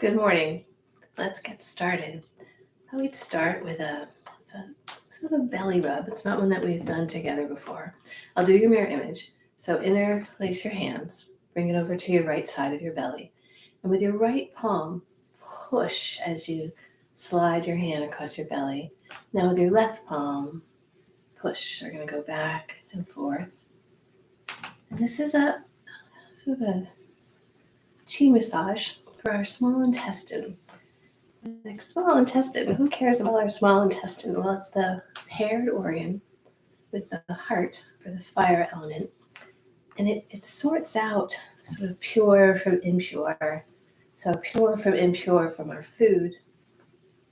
Good morning. Let's get started. I would start with it's a sort of a belly rub. It's not one that we've done together before. I'll do your mirror image. So interlace your hands, bring it over to your right side of your belly. And with your right palm, push as you slide your hand across your belly. Now with your left palm, push. We're going to go back and forth. And this is a sort of a chi massage for our small intestine. Like small intestine, who cares about our small intestine? Well, it's the paired organ with the heart for the fire element. And it sorts out sort of pure from impure. So pure from impure from our food,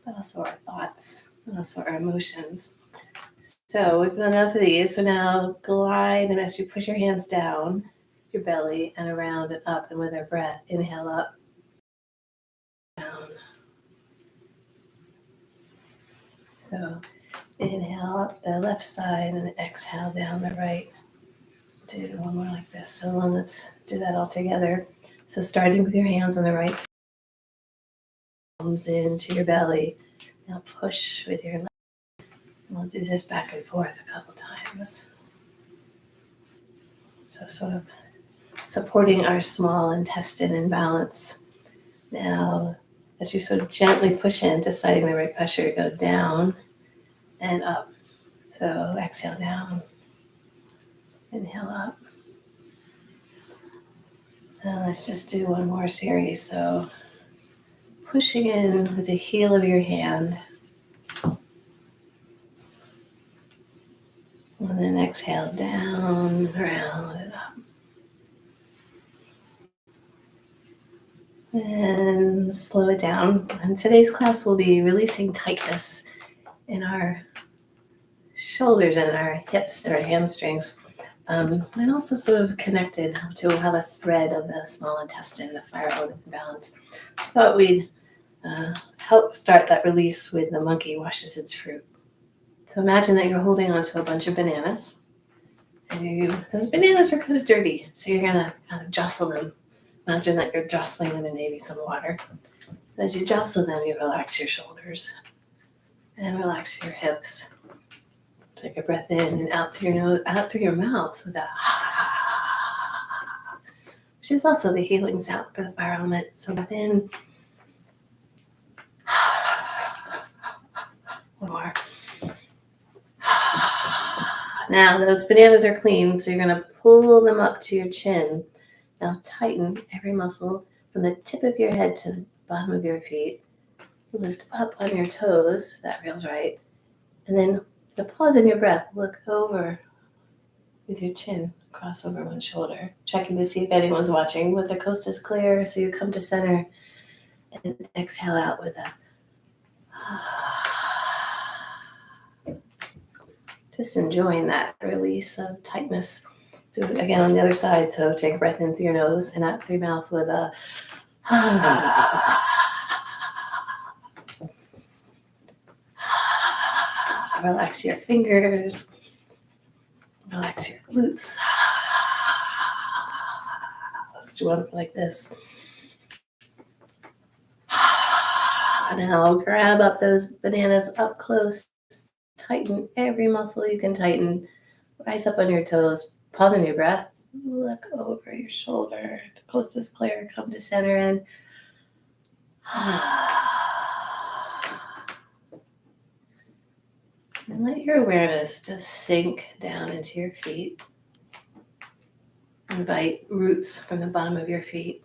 but also our thoughts, and also our emotions. So we've done enough of these. So now glide, and as you push your hands down your belly and around and up, and with our breath, inhale up, down. So inhale up the left side and exhale down the right. Do one more like this. So let's do that all together. So starting with your hands on the right side, palms into your belly. Now push with your left. We'll do this back and forth a couple times. So sort of supporting our small intestine in balance. Now, as you sort of gently push in, deciding the right pressure to go down and up. So exhale down, inhale up. Now let's just do one more series. So pushing in with the heel of your hand. And then exhale down, around, and up. And slow it down. And today's class will be releasing tightness in our shoulders and our hips and our hamstrings. And also sort of connected to have a thread of the small intestine, the fire element balance. I thought we'd help start that release with the monkey washes its fruit. So imagine that you're holding onto a bunch of bananas. And those bananas are kind of dirty, so you're going to kind of jostle them. Imagine that you're jostling them in maybe some water. And as you jostle them, you relax your shoulders and relax your hips. Take a breath in and out through your nose, out through your mouth with a which is also the healing sound for the fire element. So breath in. One more. Now those bananas are clean, so you're going to pull them up to your chin. Now tighten every muscle from the tip of your head to the bottom of your feet. Lift up on your toes, that feels right. And then the pause in your breath, look over with your chin, cross over one shoulder. Checking to see if anyone's watching. With the coast is clear, so you come to center and exhale out with a just enjoying that release of tightness. So again on the other side, so take a breath in through your nose and out through your mouth with a relax your fingers, relax your glutes. Let's do one like this. Now grab up those bananas up close. Tighten every muscle you can tighten. Rise up on your toes. Pause on your breath. Look over your shoulder. The coast is clear. Come to center and and let your awareness just sink down into your feet. Invite roots from the bottom of your feet.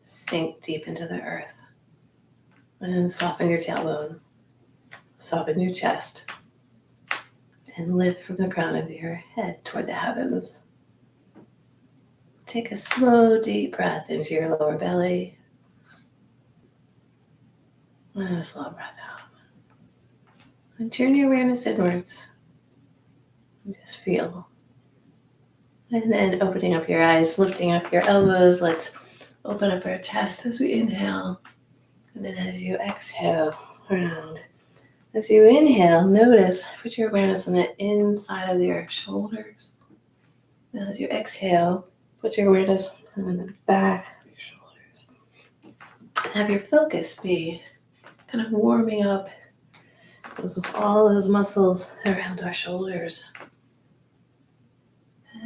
Sink deep into the earth. And soften your tailbone. Soften your chest. And lift from the crown of your head toward the heavens. Take a slow, deep breath into your lower belly. And a slow breath out. And turn your awareness inwards. And just feel. And then opening up your eyes, lifting up your elbows. Let's open up our chest as we inhale. And then as you exhale, round. As you inhale, notice, put your awareness on the inside of your shoulders. Now as you exhale, put your awareness on the back of your shoulders. have your focus be kind of warming up all those muscles around our shoulders.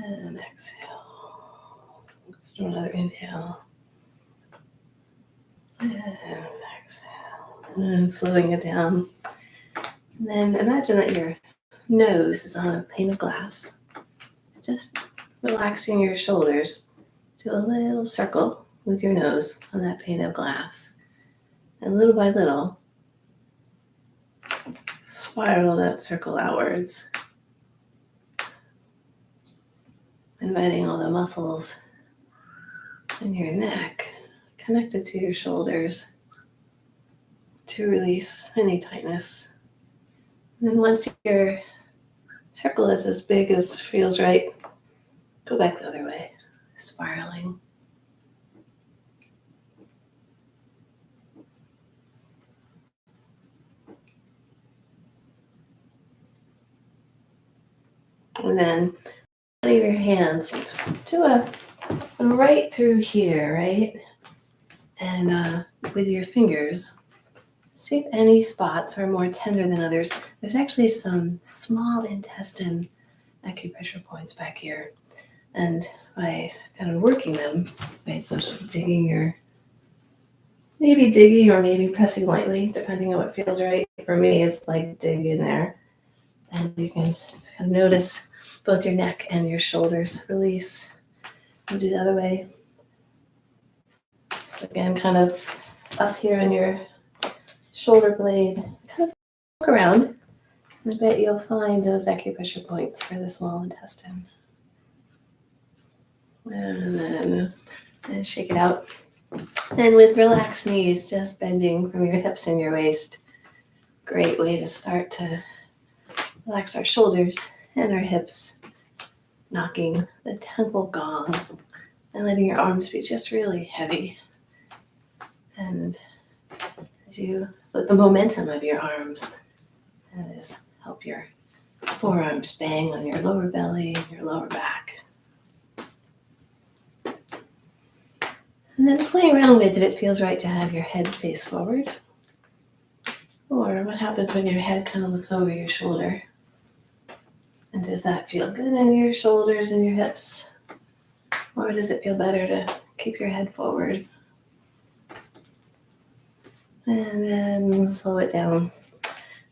And exhale. Let's do another inhale. And exhale. And slowing it down. And then imagine that your nose is on a pane of glass. Just relaxing your shoulders to a little circle with your nose on that pane of glass. And little by little, spiral that circle outwards. Inviting all the muscles in your neck connected to your shoulders to release any tightness. And then once your circle is as big as feels right, go back the other way, spiraling. And then out of your hands to a right through here, right? And with your fingers, see if any spots are more tender than others. There's actually some small intestine acupressure points back here. And by kind of working them, by sort of digging or maybe pressing lightly, depending on what feels right. For me, it's like dig in there. And you can kind of notice both your neck and your shoulders release. I'll do the other way. So again, kind of up here on your shoulder blade, kind of look around. I bet you'll find those acupressure points for the small intestine. And then shake it out. And with relaxed knees, just bending from your hips and your waist. Great way to start to relax our shoulders and our hips, knocking the temple gong and letting your arms be just really heavy. And as you let the momentum of your arms just help your forearms bang on your lower belly and your lower back. And then playing around with it, it feels right to have your head face forward. Or what happens when your head kind of looks over your shoulder? And does that feel good in your shoulders and your hips? Or does it feel better to keep your head forward? And then slow it down.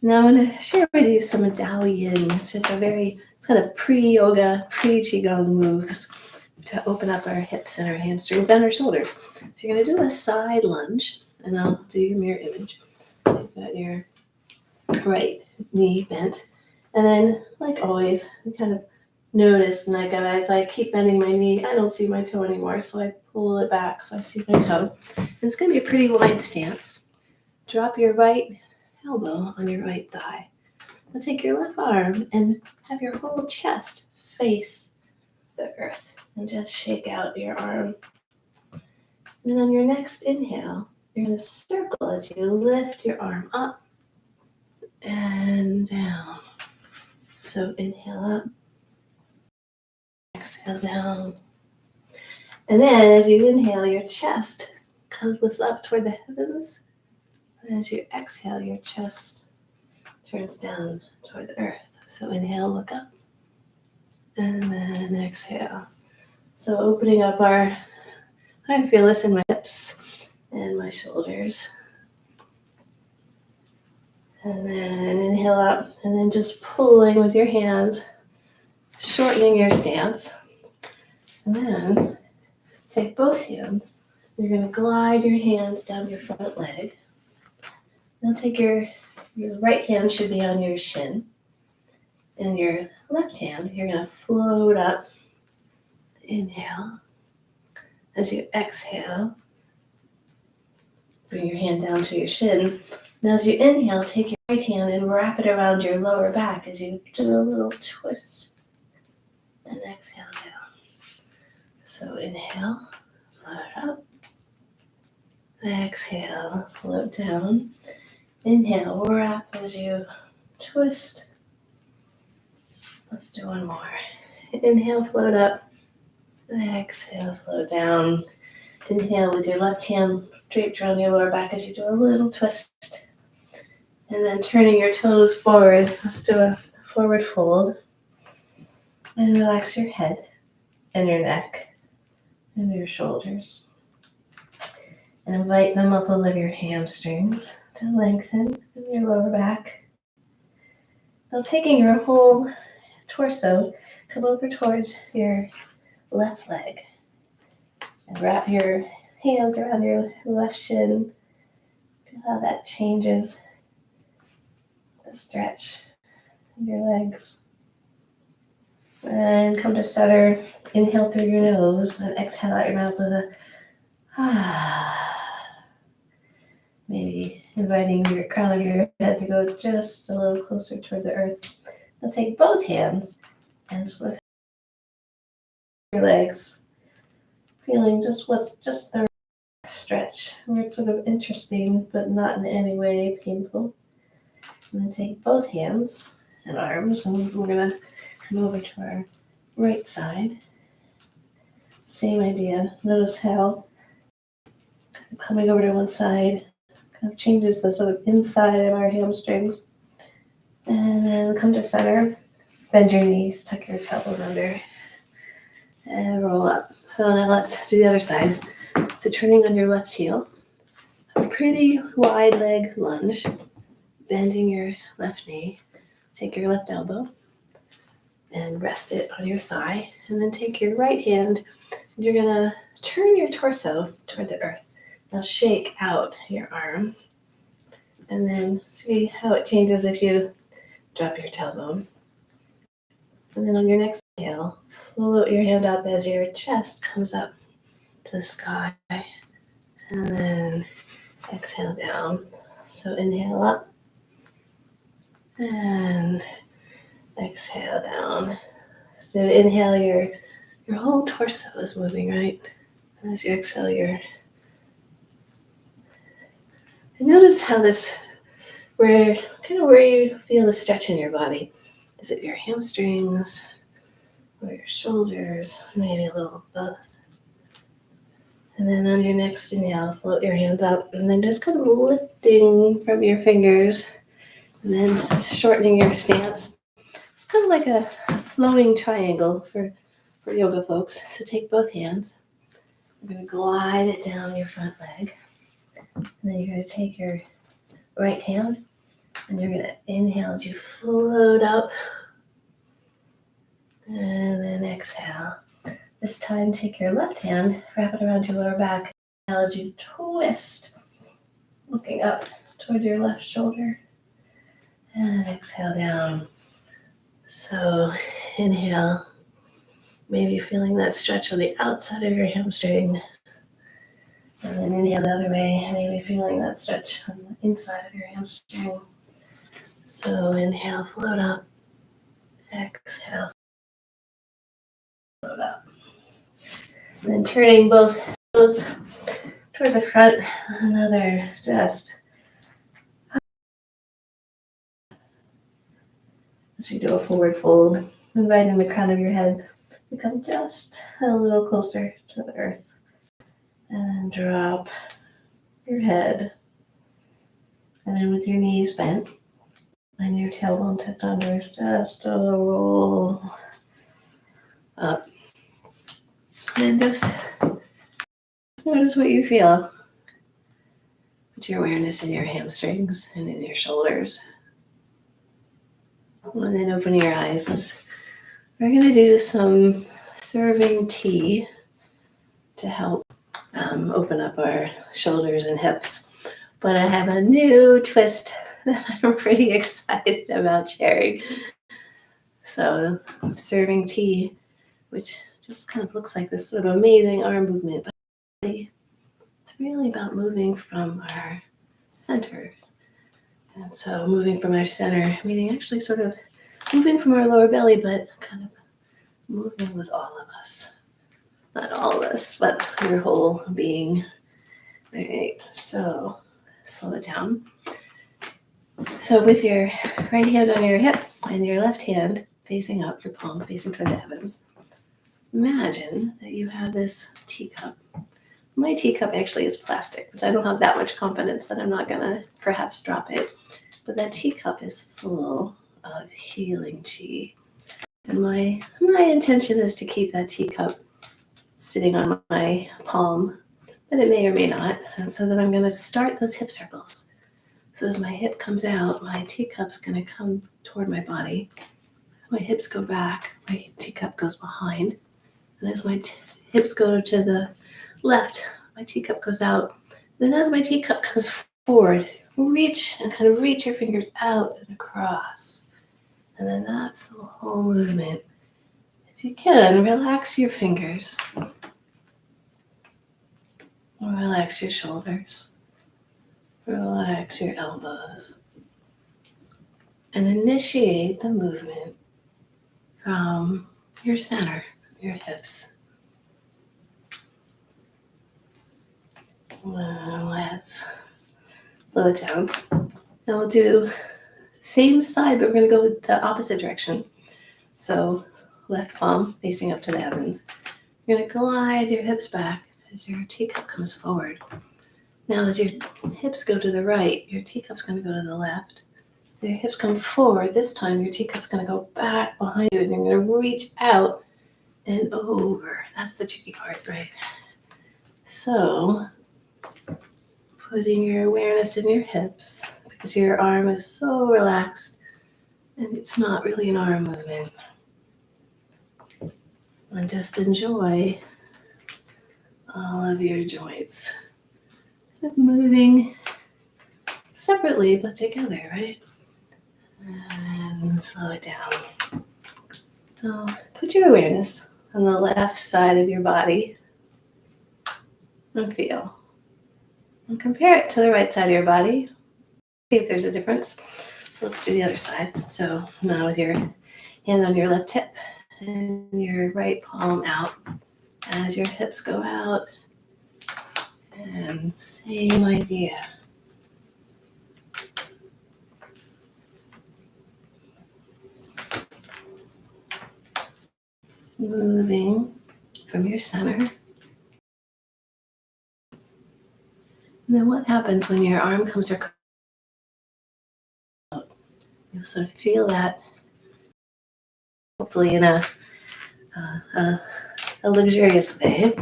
Now I'm going to share with you some Tao Yin. It's just it's kind of pre-yoga, pre-Qigong moves to open up our hips and our hamstrings and our shoulders. So you're going to do a side lunge, and I'll do your mirror image. So you've got your right knee bent. And then, like always, you kind of notice, and like as I keep bending my knee, I don't see my toe anymore, so I pull it back so I see my toe. And it's going to be a pretty wide stance. Drop your right elbow on your right thigh. Now take your left arm and have your whole chest face the earth and just shake out your arm. And then on your next inhale, you're going to circle as you lift your arm up and down. So inhale up, exhale down. And then as you inhale, your chest kind of lifts up toward the heavens. And as you exhale, your chest turns down toward the earth. So inhale, look up. And then exhale. So opening up I feel this in my hips and my shoulders. And then inhale up, and then just pulling with your hands, shortening your stance. And then take both hands. You're going to glide your hands down your front leg. Now take your right hand should be on your shin. And your left hand, you're going to float up. Inhale. As you exhale, bring your hand down to your shin. Now as you inhale, take your right hand and wrap it around your lower back as you do a little twist. And exhale down. So inhale, float up. Exhale, float down. Inhale, wrap as you twist. Let's do one more. Inhale, float up. Exhale, float down. Inhale with your left hand draped around your lower back as you do a little twist. And then turning your toes forward. Let's do a forward fold. And relax your head and your neck and your shoulders. And invite the muscles of your hamstrings to lengthen in your lower back. Now taking your whole torso, come over towards your left leg. And wrap your hands around your left shin. Feel how that changes the stretch of your legs. And come to center. Inhale through your nose and exhale out your mouth with a maybe inviting your crown of your head to go just a little closer toward the earth. Now take both hands and sort your legs, feeling just the stretch where it's sort of interesting but not in any way painful. And then take both hands and arms, and we're going to come over to our right side. Same idea. Notice how coming over to one side kind of changes the sort of inside of our hamstrings. And then come to center. Bend your knees, tuck your tailbone under, and roll up. So now let's do the other side. So turning on your left heel, a pretty wide leg lunge, bending your left knee. Take your left elbow and rest it on your thigh. And then take your right hand, and you're gonna turn your torso toward the earth. Now shake out your arm, and then see how it changes if you drop your tailbone. And then on your next inhale, float your hand up as your chest comes up to the sky. And then exhale down. So inhale up and exhale down. So inhale, your whole torso is moving, right? And as you exhale, and notice how where you feel the stretch in your body. Is it your hamstrings or your shoulders? Maybe a little of both. And then on your next inhale, float your hands up and then just kind of lifting from your fingers and then shortening your stance. It's kind of like a flowing triangle for yoga folks. So take both hands. You're going to glide it down your front leg. And then you're going to take your right hand and you're going to inhale as you float up. And then exhale. This time, take your left hand, wrap it around your lower back. Inhale as you twist, looking up toward your left shoulder. And exhale down. So inhale, maybe feeling that stretch on the outside of your hamstring. And then inhale the other way, maybe feeling that stretch on the inside of your hamstring. So inhale, float up. Exhale, float up. And then turning both toes toward the front, another just as you do a forward fold, inviting the crown of your head to come just a little closer to the earth. And then drop your head. And then with your knees bent and your tailbone tucked under, just a roll up. And just notice what you feel. Put your awareness in your hamstrings and in your shoulders. And then open your eyes. We're going to do some serving tea to help open up our shoulders and hips. But I have a new twist that I'm pretty excited about sharing. So serving tea, which just kind of looks like this sort of amazing arm movement, but it's really about moving from our center. And so moving from our center, meaning actually sort of moving from our lower belly, but kind of moving with all of us. Not all of us, but your whole being. All right, so slow it down. So with your right hand on your hip and your left hand facing up, your palm facing toward the heavens, imagine that you have this teacup My teacup actually is plastic because I don't have that much confidence that I'm not going to perhaps drop it. But that teacup is full of healing chi. And my intention is to keep that teacup sitting on my palm, but it may or may not. And so then I'm going to start those hip circles. So as my hip comes out, my teacup's going to come toward my body. My hips go back, my teacup goes behind. And as my hips go to the left, my teacup goes out. Then as my teacup comes forward, reach your fingers out and across. And then that's the whole movement. If you can, relax your fingers. Relax your shoulders. Relax your elbows. And initiate the movement from your center, your hips. Let's slow it down. Now we'll do same side, but we're going to go the opposite direction. So left palm facing up to the heavens. You're going to glide your hips back as your teacup comes forward. Now as your hips go to the right, your teacup's going to go to the left. Your hips come forward. This time your teacup's going to go back behind you and you're going to reach out and over. That's the tricky part, right? So putting your awareness in your hips because your arm is so relaxed and it's not really an arm movement. And just enjoy all of your joints moving separately but together, right? And slow it down. Now put your awareness on the left side of your body and feel. And compare it to the right side of your body. See if there's a difference. So let's do the other side. So now with your hand on your left hip and your right palm out as your hips go out. And same idea. Moving from your center. And then what happens when your arm comes across? You'll sort of feel that, hopefully in a luxurious way.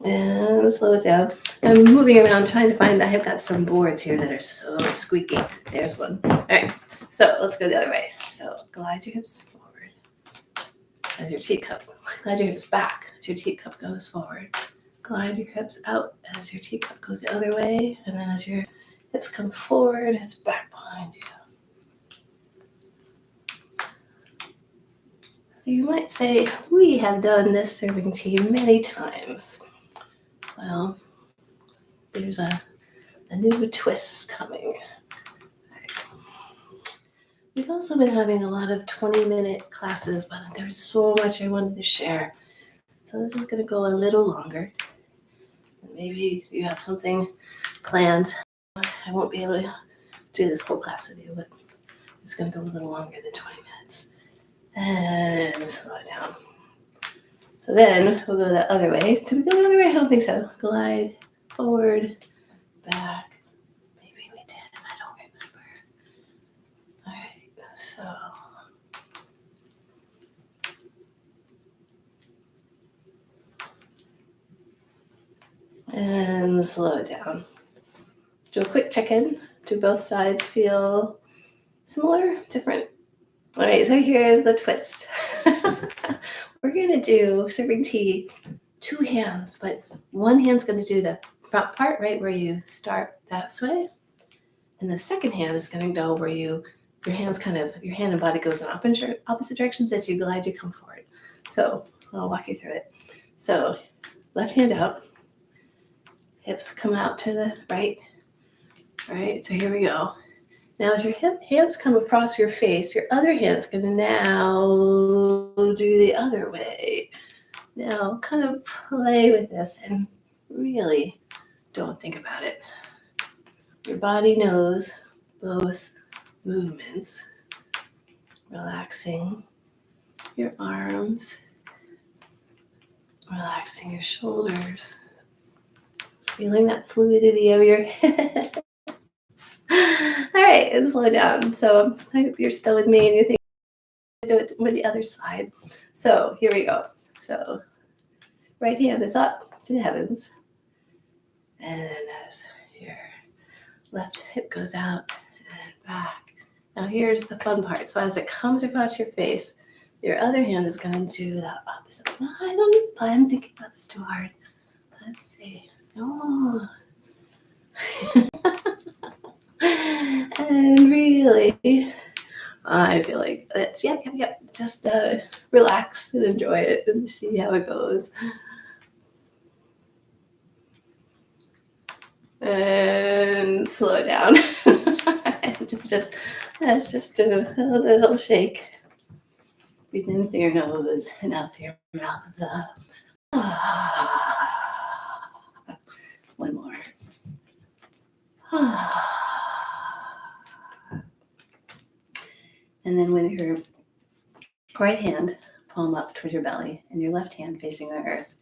And slow it down. I'm moving around trying to find, I've got some boards here that are so squeaky. There's one. All right, so let's go the other way. So glide your hips forward as your teacup. Glide your hips back as your teacup goes forward. Glide your hips out as your teacup goes the other way. And then as your hips come forward, it's back behind you. You might say, we have done this serving tea many times. Well, there's a new twist coming. Right. We've also been having a lot of 20-minute classes, but there's so much I wanted to share. So this is going to go a little longer. Maybe you have something planned. I won't be able to do this whole class with you, but it's going to go a little longer than 20 minutes. And slow it down. So then we'll go the other way. Did we go the other way? I don't think so. Glide forward, back. Maybe we did. I don't remember. All right. So and slow it down. Let's do a quick check-in. Do both sides feel similar, different? All right. So here's the twist. We're going to do serving tea, two hands, but one hand's going to do the front part, right, where you start that way. And the second hand is going to go where your hand and body goes in opposite directions as you glide, you come forward. So I'll walk you through it. So left hand out, hips come out to the right. All right, so here we go. Now as your hands come across your face, your other hand's going to now do the other way. Now kind of play with this and really don't think about it. Your body knows both movements. Relaxing your arms, relaxing your shoulders, feeling that fluidity of your hips. All right, and slow down. So I hope you're still with me and you think do it with the other side. So here we go. So right hand is up to the heavens. And then as your left hip goes out and back. Now here's the fun part. So as it comes across your face, your other hand is going to do the opposite. I'm thinking about this too hard. Let's see. Oh. And really, I feel like it's, yep. Just relax and enjoy it and see how it goes. And slow down. Let's just do a little shake. Breathe in through your nose and out through your mouth. One more. And then with your right hand, palm up toward your belly, and your left hand facing the earth,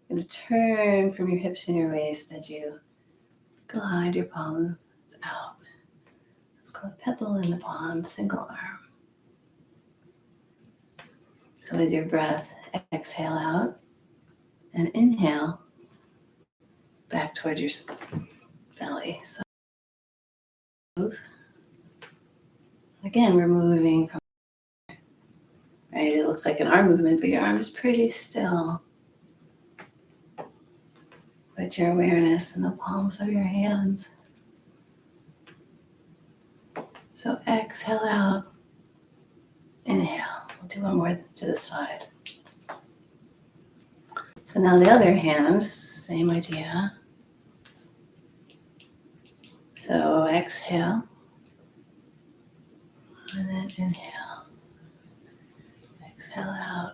you're going to turn from your hips and your waist as you glide your palms out. It's called pebble in the pond, single arm. So with your breath, exhale out and inhale back toward your belly. So move. Again, we're moving from, right? It looks like an arm movement, but your arm is pretty still. Put your awareness in the palms of your hands. So exhale out, inhale. We'll do one more to the side. So now the other hand, same idea. So exhale, and then inhale. Exhale out,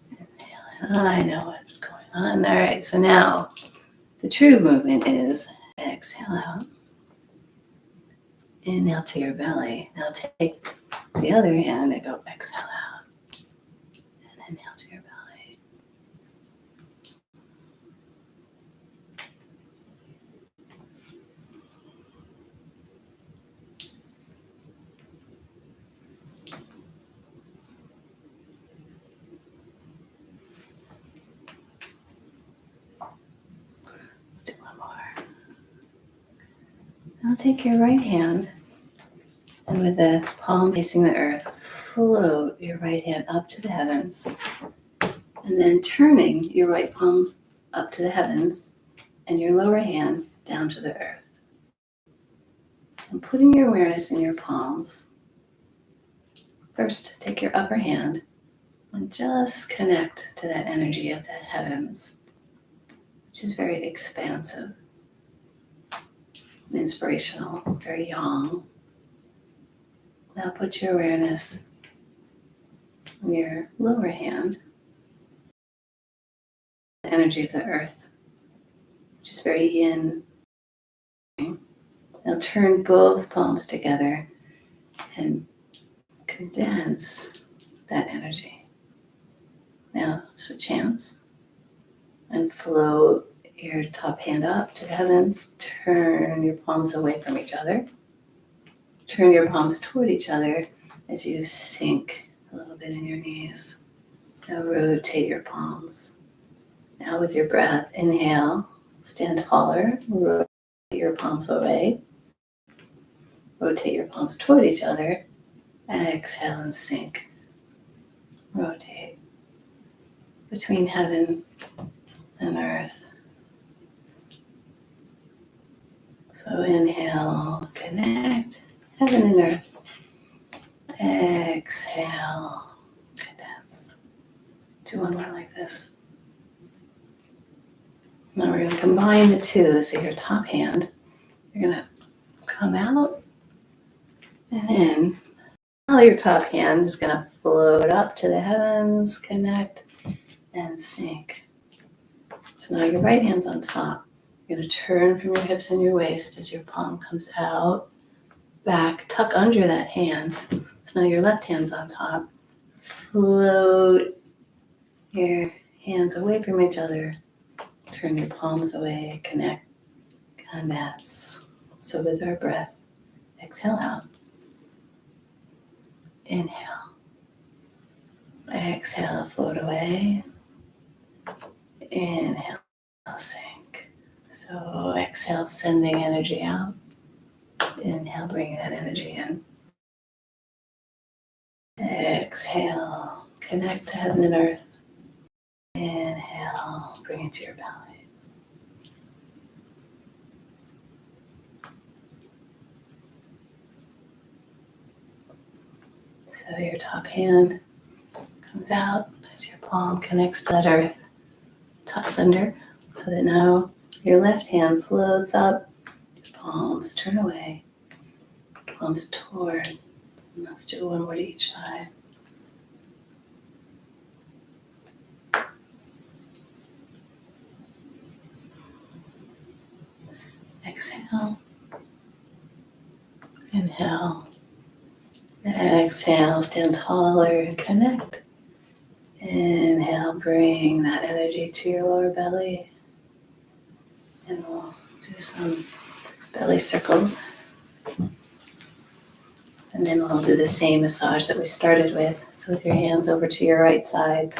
inhale. I know what's going on. All right, so now the true movement is exhale out, inhale to your belly. Now take the other hand and go exhale out, and inhale to your belly. Let's do one more. Now take your right hand and with the palm facing the earth, float your right hand up to the heavens. And then turning your right palm up to the heavens and your lower hand down to the earth. And putting your awareness in your palms. First, take your upper hand and just connect to that energy of the heavens, which is very expansive, inspirational, very yang. Now put your awareness on your lower hand, the energy of the earth, which is very yin. Now turn both palms together and condense that energy. Now switch hands and float your top hand up to the heavens. Turn your palms away from each other. Turn your palms toward each other as you sink a little bit in your knees. Now rotate your palms. Now with your breath, inhale, stand taller, rotate your palms away. Rotate your palms toward each other. Exhale and sink. Rotate between heaven and earth. So inhale, connect, heaven and earth. Exhale, condense. Do one more like this. Now we're going to combine the two. So your top hand, you're going to come out and in. Now your top hand is going to float up to the heavens, connect, and sink. So now your right hand's on top. You're going to turn from your hips and your waist as your palm comes out, back, tuck under that hand. So now your left hand's on top. float your hands away from each other. Turn your palms away, connect. And that's so with our breath. Exhale out. Inhale. Exhale, float away. Inhale, sink. So exhale, sending energy out. Inhale, bring that energy in. Exhale, connect to heaven and earth. Inhale, bring it to your belly. So your top hand comes out as your palm connects to that earth, tucks under, so that now your left hand floats up, palms turn away, palms toward. And let's do one more to each side. Exhale. Inhale. Exhale, stand taller and connect. Inhale, bring that energy to your lower belly. And we'll do some belly circles. And then we'll do the same massage that we started with. So with your hands over to your right side,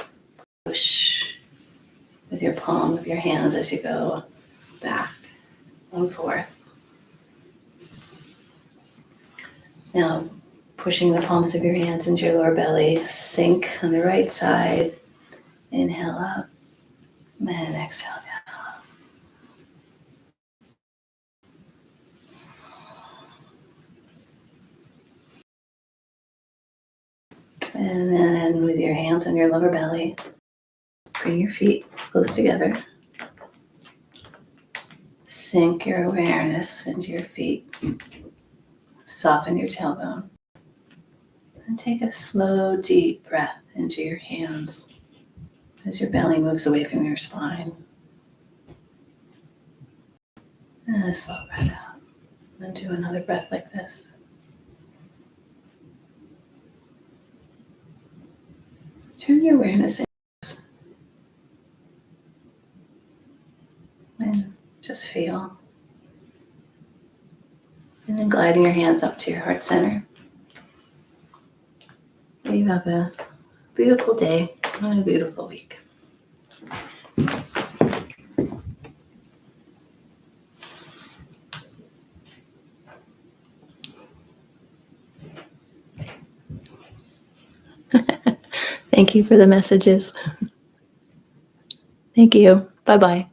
push with your palm of your hands as you go back and forth. Now, pushing the palms of your hands into your lower belly, sink on the right side. Inhale up and exhale down. And then with your hands on your lower belly, bring your feet close together. Sink your awareness into your feet. Soften your tailbone. And take a slow, deep breath into your hands as your belly moves away from your spine. And a slow breath out. And do another breath like this. Turn your awareness in and just feel. And then gliding your hands up to your heart center. You have a beautiful day and a beautiful week. Thank you for the messages. Thank you. Bye-bye.